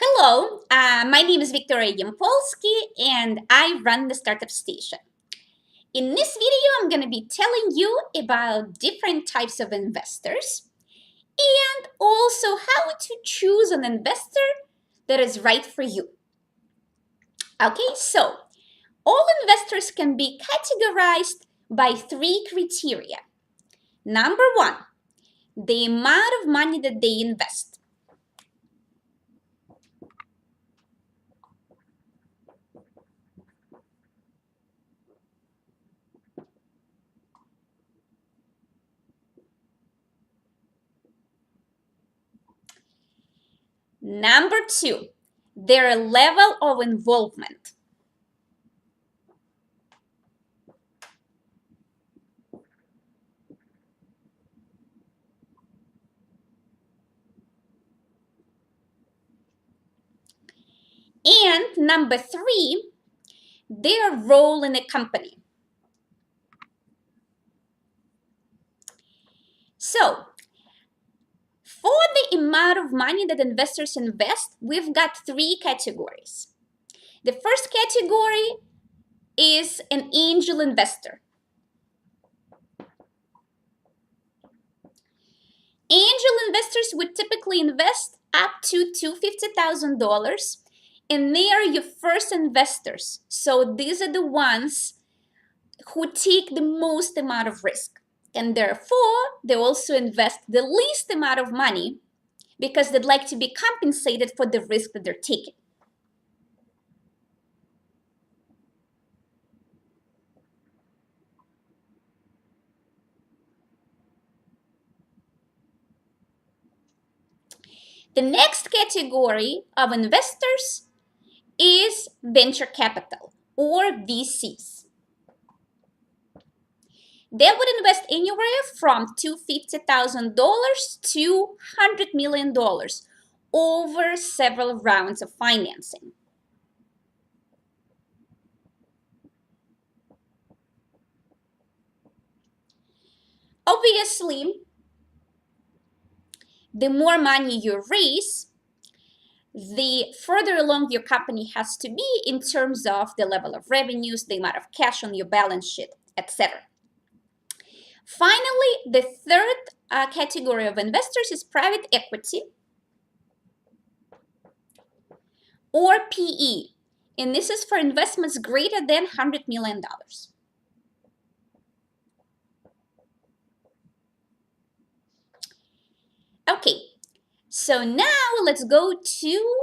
Hello, my name is Victoria Yampolsky and I run the Startup Station. In this video, I'm going to be telling you about different types of investors and also how to choose an investor that is right for you. Okay, so all investors can be categorized by three criteria. Number one, the amount of money that they invest. Number two, their level of involvement. And number three, their role in a company. So, for the amount of money that investors invest, we've got three categories. The first category is an angel investor. Angel investors would typically invest up to $250,000, and they are your first investors. So these are the ones who take the most amount of risk. And therefore, they also invest the least amount of money because they'd like to be compensated for the risk that they're taking. The next category of investors is venture capital or VCs. They would invest anywhere from $250,000 to $100 million over several rounds of financing. Obviously, the more money you raise, the further along your company has to be in terms of the level of revenues, the amount of cash on your balance sheet, etc. Finally, the third category of investors is private equity or PE, and this is for investments greater than $100 million. Okay, so now let's go to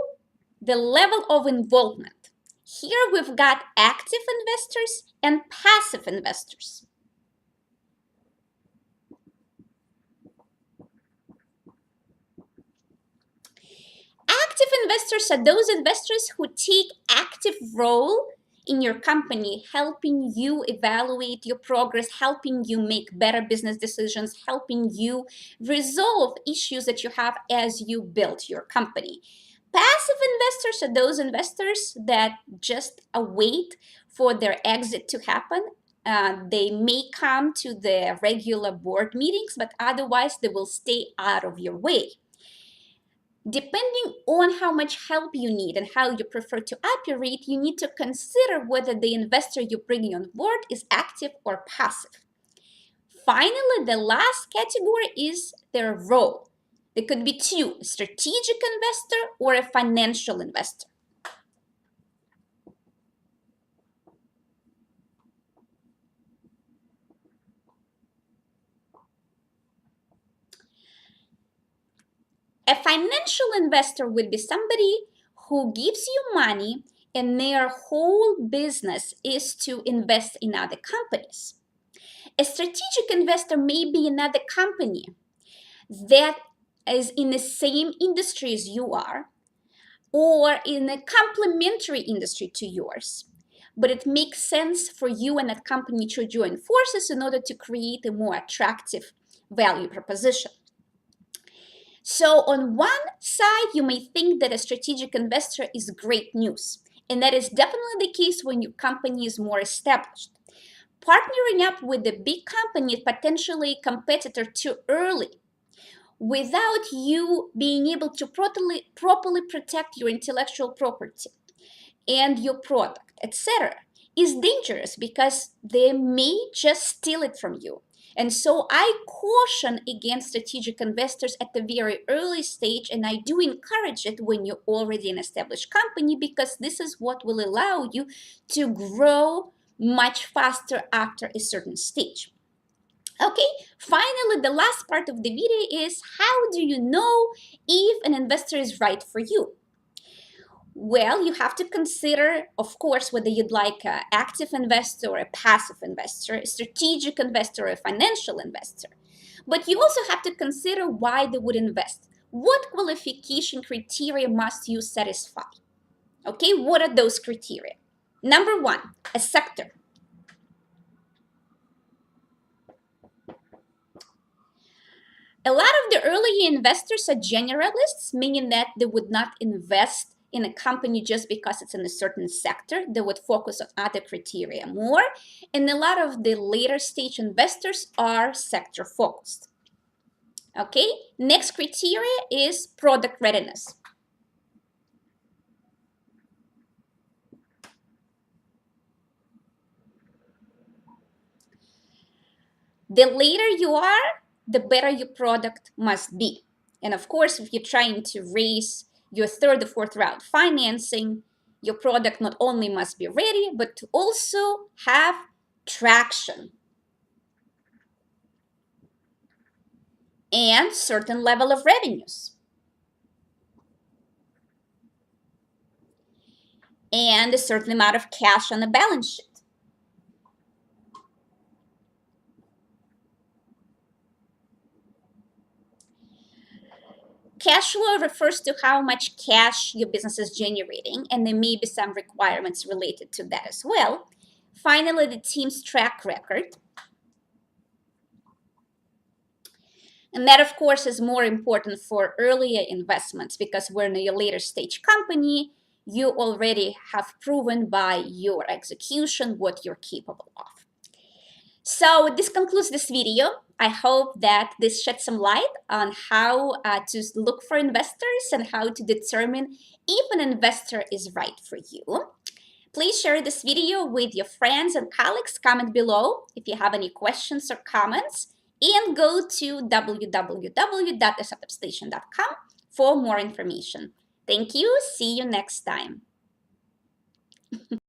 the level of involvement. Here we've got active investors and passive investors. Active investors are those investors who take active role in your company, helping you evaluate your progress, helping you make better business decisions, helping you resolve issues that you have as you build your company. Passive investors are those investors that just await for their exit to happen. They may come to the regular board meetings, but otherwise they will stay out of your way. Depending on how much help you need and how you prefer to operate, you need to consider whether the investor you're bringing on board is active or passive. Finally, the last category is their role. There could be two, a strategic investor or a financial investor. A financial investor would be somebody who gives you money and their whole business is to invest in other companies. A strategic investor may be another company that is in the same industry as you are or in a complementary industry to yours. But it makes sense for you and that company to join forces in order to create a more attractive value proposition. So on one side, you may think that a strategic investor is great news. And that is definitely the case when your company is more established. Partnering up with a big company is potentially a competitor too early. without you being able to properly protect your intellectual property and your product, etc., is dangerous because they may just steal it from you. And so I caution against strategic investors at the very early stage, and I do encourage it when you're already an established company, because this is what will allow you to grow much faster after a certain stage. Okay, finally, the last part of the video is, how do you know if an investor is right for you? Well, you have to consider, of course, whether you'd like an active investor or a passive investor, a strategic investor or a financial investor. But you also have to consider why they would invest. What qualification criteria must you satisfy? Okay, what are those criteria? Number one, a sector. A lot of the early investors are generalists, meaning that they would not invest in a company just because it's in a certain sector. They would focus on other criteria more. And a lot of the later stage investors are sector focused. Okay, next criteria is product readiness. The later you are, the better your product must be. And of course, if you're trying to raise your third or fourth round financing, your product not only must be ready, but to also have traction and certain level of revenues and a certain amount of cash on the balance sheet. Cash flow refers to how much cash your business is generating, and there may be some requirements related to that as well. Finally, the team's track record. And that, of course, is more important for earlier investments, because we're in a later stage company, you already have proven by your execution what you're capable of. So this concludes this video. I hope that this sheds some light on how to look for investors and how to determine if an investor is right for you. Please share this video with your friends and colleagues. Comment below if you have any questions or comments. And go to www.thestartupstation.com for more information. Thank you. See you next time.